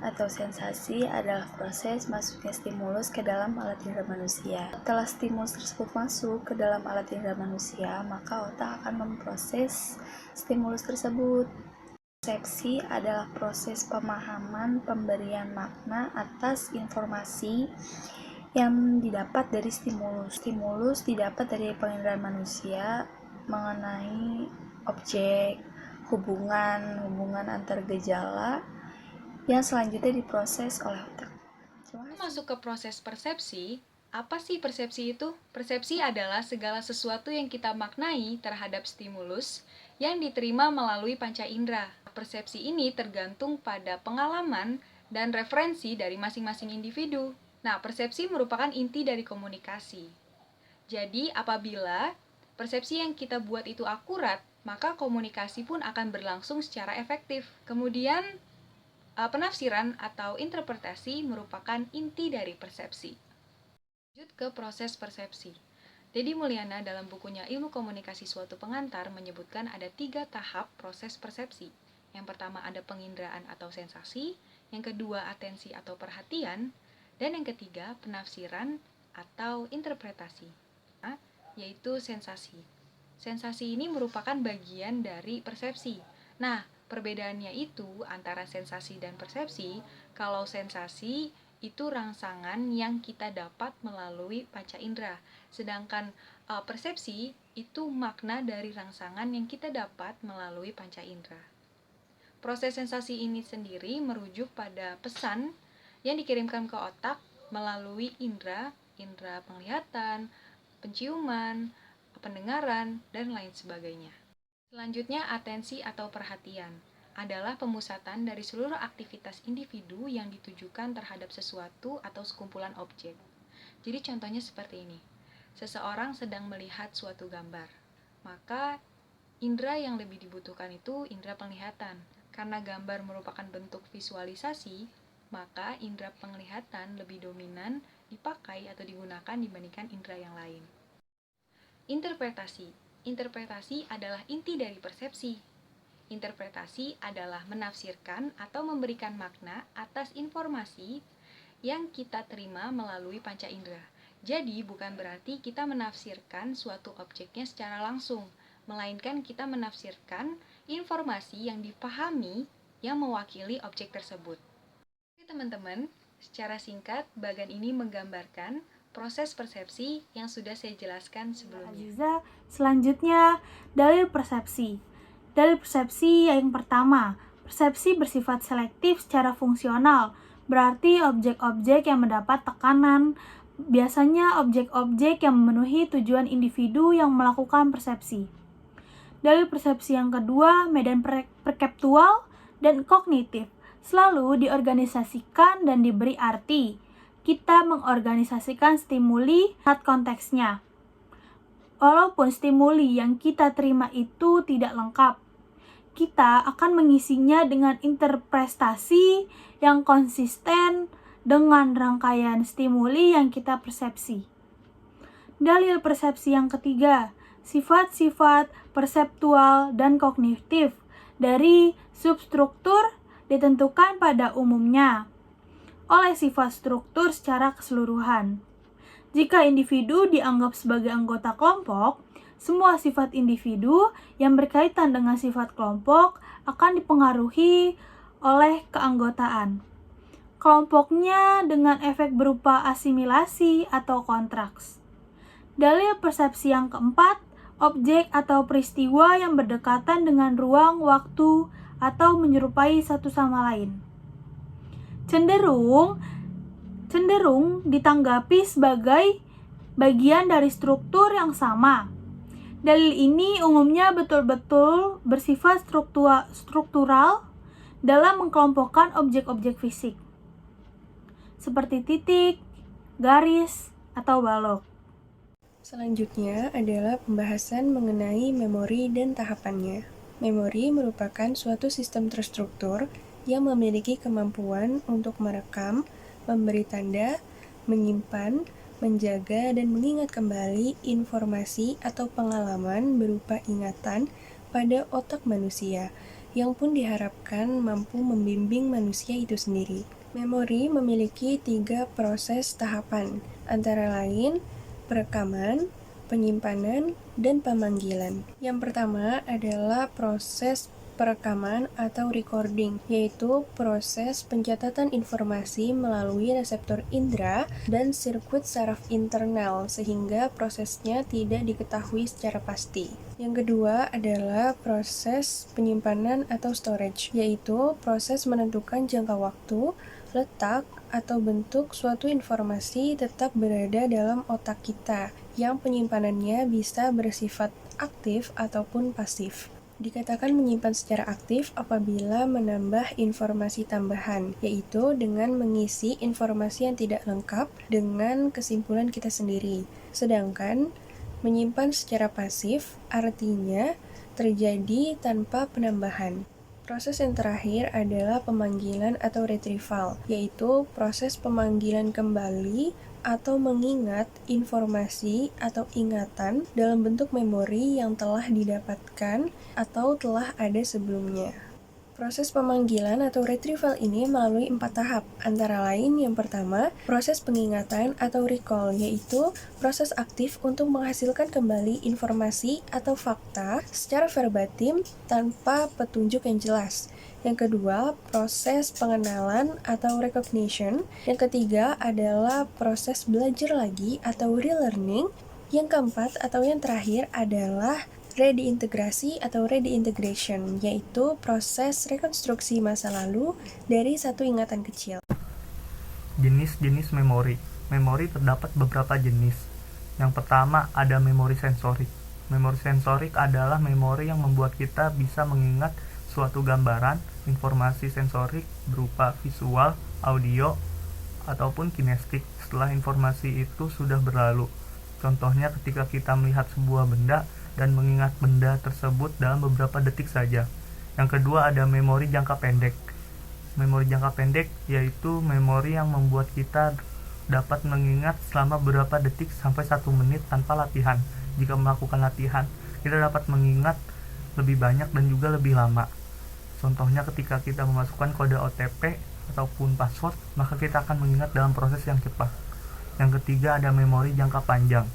atau sensasi adalah proses masuknya stimulus ke dalam alat indera manusia. Setelah stimulus tersebut masuk ke dalam alat indera manusia, maka otak akan memproses stimulus tersebut. Persepsi adalah proses pemahaman pemberian makna atas informasi yang didapat dari stimulus. Stimulus didapat dari penginderaan manusia mengenai objek, hubungan antar gejala yang selanjutnya diproses oleh otak. Masuk ke proses persepsi. Apa sih persepsi itu? Persepsi adalah segala sesuatu yang kita maknai terhadap stimulus yang diterima melalui panca indera. Persepsi ini tergantung pada pengalaman dan referensi dari masing-masing individu. Nah, persepsi merupakan inti dari komunikasi. Jadi, apabila persepsi yang kita buat itu akurat, maka komunikasi pun akan berlangsung secara efektif. Kemudian, penafsiran atau interpretasi merupakan inti dari persepsi. Lanjut ke proses persepsi. Dedi Mulyana dalam bukunya Ilmu Komunikasi Suatu Pengantar menyebutkan ada 3 tahap proses persepsi. Yang pertama ada penginderaan atau sensasi, yang kedua atensi atau perhatian, dan yang ketiga penafsiran atau interpretasi, yaitu sensasi. Sensasi ini merupakan bagian dari persepsi. Nah, perbedaannya itu antara sensasi dan persepsi, kalau sensasi itu rangsangan yang kita dapat melalui panca indera, sedangkan persepsi itu makna dari rangsangan yang kita dapat melalui panca indera. Proses sensasi ini sendiri merujuk pada pesan yang dikirimkan ke otak melalui indera penglihatan, penciuman, pendengaran, dan lain sebagainya. Selanjutnya, atensi atau perhatian adalah pemusatan dari seluruh aktivitas individu yang ditujukan terhadap sesuatu atau sekumpulan objek. Jadi contohnya seperti ini. Seseorang sedang melihat suatu gambar, maka indera yang lebih dibutuhkan itu indera penglihatan. Karena gambar merupakan bentuk visualisasi, maka indera penglihatan lebih dominan dipakai atau digunakan dibandingkan indera yang lain. Interpretasi. Interpretasi adalah inti dari persepsi. Interpretasi adalah menafsirkan atau memberikan makna atas informasi yang kita terima melalui panca indera. Jadi, bukan berarti kita menafsirkan suatu objeknya secara langsung, melainkan kita menafsirkan informasi yang dipahami yang mewakili objek tersebut. Oke, teman-teman, secara singkat, bagan ini menggambarkan proses persepsi yang sudah saya jelaskan sebelumnya. Aziza, selanjutnya dalil persepsi. Dalil persepsi yang pertama, persepsi bersifat selektif secara fungsional, berarti objek-objek yang mendapat tekanan, biasanya objek-objek yang memenuhi tujuan individu yang melakukan persepsi. Dalil persepsi yang kedua, medan perkeptual dan kognitif, selalu diorganisasikan dan diberi arti. Kita mengorganisasikan stimuli saat konteksnya. Walaupun stimuli yang kita terima itu tidak lengkap, kita akan mengisinya dengan interpretasi yang konsisten dengan rangkaian stimuli yang kita persepsi. Dalil persepsi yang ketiga, sifat-sifat perseptual dan kognitif dari substruktur ditentukan pada umumnya oleh sifat struktur secara keseluruhan. Jika individu dianggap sebagai anggota kelompok, semua sifat individu yang berkaitan dengan sifat kelompok akan dipengaruhi oleh keanggotaan kelompoknya dengan efek berupa asimilasi atau kontraks. Dalil persepsi yang keempat, objek atau peristiwa yang berdekatan dengan ruang, waktu, atau menyerupai satu sama lain. Cenderung ditanggapi sebagai bagian dari struktur yang sama. Dalil ini umumnya betul-betul bersifat struktural dalam mengkelompokkan objek-objek fisik, seperti titik, garis, atau balok. Selanjutnya adalah pembahasan mengenai memori dan tahapannya. Memori merupakan suatu sistem terstruktur yang memiliki kemampuan untuk merekam, memberi tanda, menyimpan, menjaga, dan mengingat kembali informasi atau pengalaman berupa ingatan pada otak manusia yang pun diharapkan mampu membimbing manusia itu sendiri. Memori memiliki 3 proses tahapan, antara lain perekaman, penyimpanan, dan pemanggilan. Yang pertama adalah proses perekaman atau recording, yaitu proses pencatatan informasi melalui reseptor indera dan sirkuit saraf internal, sehingga prosesnya tidak diketahui secara pasti. Yang kedua adalah proses penyimpanan atau storage, yaitu proses menentukan jangka waktu, letak, atau bentuk suatu informasi tetap berada dalam otak kita, yang penyimpanannya bisa bersifat aktif ataupun pasif. Dikatakan menyimpan secara aktif apabila menambah informasi tambahan, yaitu dengan mengisi informasi yang tidak lengkap dengan kesimpulan kita sendiri. Sedangkan menyimpan secara pasif artinya terjadi tanpa penambahan. Proses yang terakhir adalah pemanggilan atau retrieval, yaitu proses pemanggilan kembali atau mengingat informasi atau ingatan dalam bentuk memori yang telah didapatkan atau telah ada sebelumnya. Proses pemanggilan atau retrieval ini melalui 4 tahap, antara lain yang pertama, proses pengingatan atau recall, yaitu proses aktif untuk menghasilkan kembali informasi atau fakta secara verbatim tanpa petunjuk yang jelas. Yang kedua, proses pengenalan atau recognition. Yang ketiga adalah proses belajar lagi atau relearning. Yang keempat atau yang terakhir adalah redeintegrasi atau redeintegration, yaitu proses rekonstruksi masa lalu dari satu ingatan kecil. Jenis-jenis memori. Memori terdapat beberapa jenis. Yang pertama ada memori sensorik. Memori sensorik adalah memori yang membuat kita bisa mengingat suatu gambaran, informasi sensorik berupa visual, audio, ataupun kinestik setelah informasi itu sudah berlalu. Contohnya ketika kita melihat sebuah benda dan mengingat benda tersebut dalam beberapa detik saja. Yang kedua ada memori jangka pendek. Memori jangka pendek yaitu memori yang membuat kita dapat mengingat selama beberapa detik sampai 1 menit tanpa latihan. Jika melakukan latihan, kita dapat mengingat lebih banyak dan juga lebih lama. Contohnya ketika kita memasukkan kode OTP ataupun password, maka kita akan mengingat dalam proses yang cepat. Yang ketiga ada memori jangka panjang.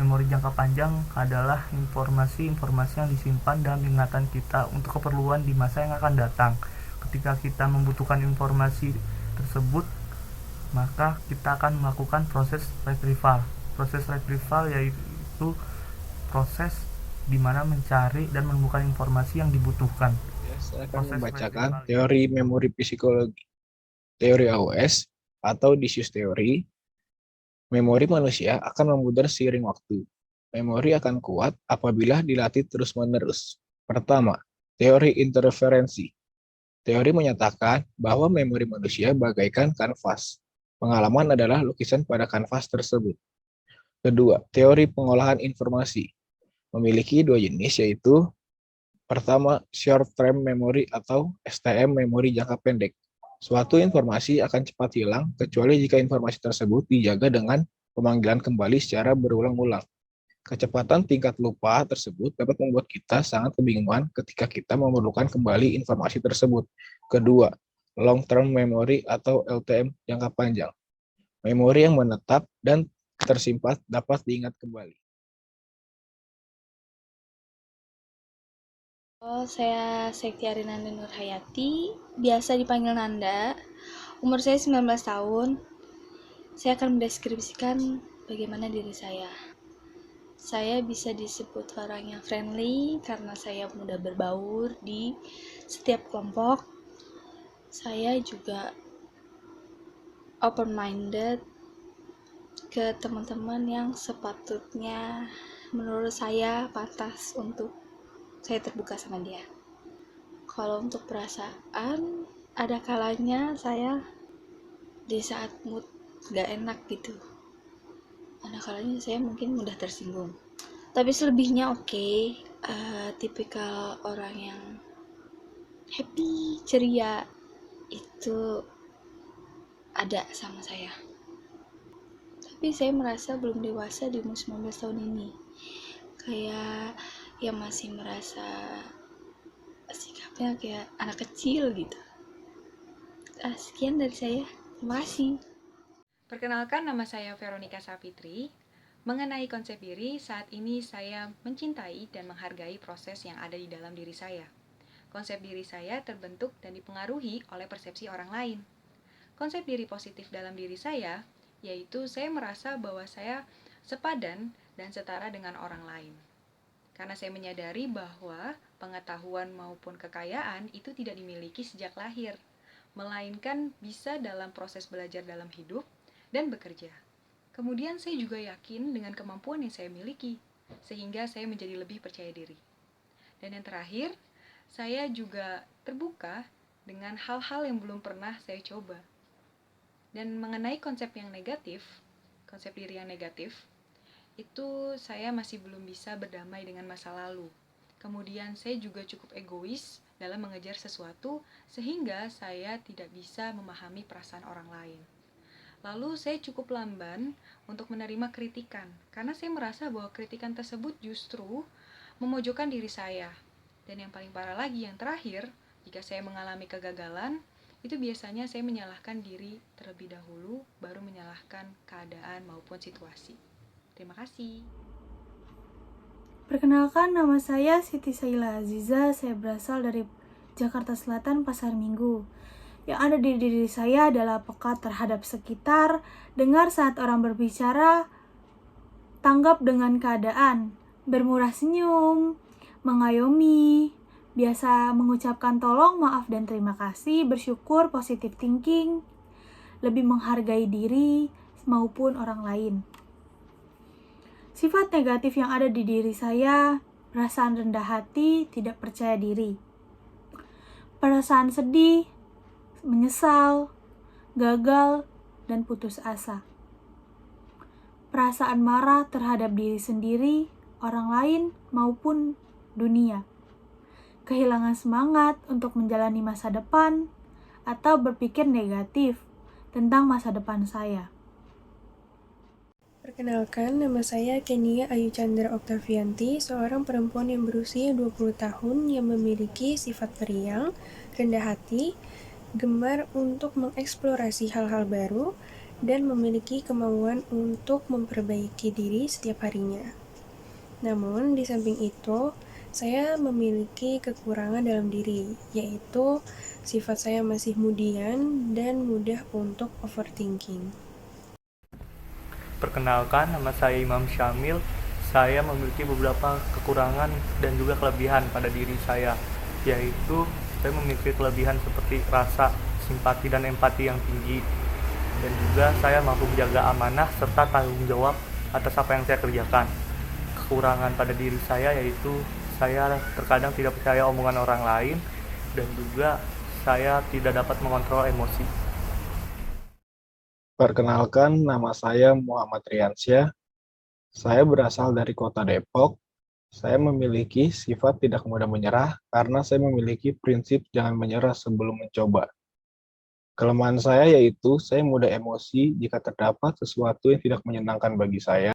Memori jangka panjang adalah informasi-informasi yang disimpan dalam ingatan kita untuk keperluan di masa yang akan datang. Ketika kita membutuhkan informasi tersebut, maka kita akan melakukan proses retrieval. Proses retrieval yaitu proses di mana mencari dan menemukan informasi yang dibutuhkan. Saya akan membacakan teori memori psikologi. Teori AOS atau disuse theory. Memori manusia akan memudar seiring waktu. Memori akan kuat apabila dilatih terus-menerus. Pertama, teori interferensi. Teori menyatakan bahwa memori manusia bagaikan kanvas. Pengalaman adalah lukisan pada kanvas tersebut. Kedua, teori pengolahan informasi. Memiliki 2 jenis, yaitu pertama, short-term memory atau STM memori jangka pendek. Suatu informasi akan cepat hilang kecuali jika informasi tersebut dijaga dengan pemanggilan kembali secara berulang-ulang. Kecepatan tingkat lupa tersebut dapat membuat kita sangat kebingungan ketika kita memerlukan kembali informasi tersebut. Kedua, long-term memory atau LTM jangka panjang. Memori yang menetap dan tersimpan dapat diingat kembali. Saya Sekti Arinanda Nurhayati, biasa dipanggil Nanda. Umur saya 19 tahun. Saya akan mendeskripsikan bagaimana diri saya. Saya bisa disebut orang yang friendly karena saya mudah berbaur di setiap kelompok. Saya juga open-minded ke teman-teman yang sepatutnya menurut saya pantas untuk saya terbuka sama dia. Kalau untuk perasaan, ada kalanya saya di saat mood gak enak gitu. Ada kalanya saya mungkin mudah tersinggung. Tapi selebihnya oke. Tipikal orang yang happy, ceria itu ada sama saya. Tapi saya merasa belum dewasa di umur 19 tahun ini. Kayak yang masih merasa sikap Ya kayak anak kecil gitu. Sekian dari saya. Terima kasih. Perkenalkan, nama saya Veronica Sapitri. Mengenai konsep diri, saat ini saya mencintai dan menghargai proses yang ada di dalam diri saya. Konsep diri saya terbentuk dan dipengaruhi oleh persepsi orang lain. Konsep diri positif dalam diri saya, yaitu saya merasa bahwa saya sepadan dan setara dengan orang lain. Karena saya menyadari bahwa pengetahuan maupun kekayaan itu tidak dimiliki sejak lahir, melainkan bisa dalam proses belajar dalam hidup dan bekerja. Kemudian saya juga yakin dengan kemampuan yang saya miliki, sehingga saya menjadi lebih percaya diri. Dan yang terakhir, saya juga terbuka dengan hal-hal yang belum pernah saya coba. Dan mengenai konsep diri yang negatif, itu saya masih belum bisa berdamai dengan masa lalu. Kemudian saya juga cukup egois dalam mengejar sesuatu, sehingga saya tidak bisa memahami perasaan orang lain. Lalu saya cukup lamban untuk menerima kritikan, karena saya merasa bahwa kritikan tersebut justru memojokkan diri saya. Dan yang paling parah lagi, yang terakhir, jika saya mengalami kegagalan, itu biasanya saya menyalahkan diri terlebih dahulu, baru menyalahkan keadaan maupun situasi. Terima kasih. Perkenalkan, nama saya Siti Saila Aziza. Saya berasal dari Jakarta Selatan, Pasar Minggu. Yang ada di diri saya adalah peka terhadap sekitar, dengar saat orang berbicara, tanggap dengan keadaan, bermurah senyum, mengayomi, biasa mengucapkan tolong, maaf, dan terima kasih, bersyukur, positive thinking, lebih menghargai diri maupun orang lain. Sifat negatif yang ada di diri saya, perasaan rendah hati, tidak percaya diri, perasaan sedih, menyesal, gagal, dan putus asa. Perasaan marah terhadap diri sendiri, orang lain, maupun dunia. Kehilangan semangat untuk menjalani masa depan, atau berpikir negatif tentang masa depan saya. Perkenalkan, nama saya Kenia Ayu Chandra Oktavianti, seorang perempuan yang berusia 20 tahun yang memiliki sifat periang, rendah hati, gemar untuk mengeksplorasi hal-hal baru, dan memiliki kemauan untuk memperbaiki diri setiap harinya. Namun, di samping itu, saya memiliki kekurangan dalam diri, yaitu sifat saya masih mudian dan mudah untuk overthinking. Perkenalkan, nama saya Imam Syamil. Saya memiliki beberapa kekurangan dan juga kelebihan pada diri saya, yaitu saya memiliki kelebihan seperti rasa simpati dan empati yang tinggi, dan juga saya mampu menjaga amanah serta tanggung jawab atas apa yang saya kerjakan. Kekurangan pada diri saya yaitu saya terkadang tidak percaya omongan orang lain, dan juga saya tidak dapat mengontrol emosi. Perkenalkan, nama saya Muhammad Riansyah. Saya berasal dari kota Depok. Saya memiliki sifat tidak mudah menyerah karena saya memiliki prinsip jangan menyerah sebelum mencoba. Kelemahan saya yaitu saya mudah emosi jika terdapat sesuatu yang tidak menyenangkan bagi saya.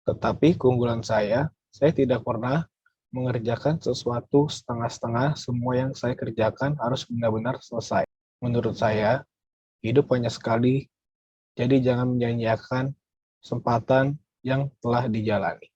Tetapi keunggulan saya tidak pernah mengerjakan sesuatu setengah-setengah. Semua yang saya kerjakan harus benar-benar selesai. Menurut saya, hidup hanya sekali, jadi jangan menyanyiakan kesempatan yang telah dijalani.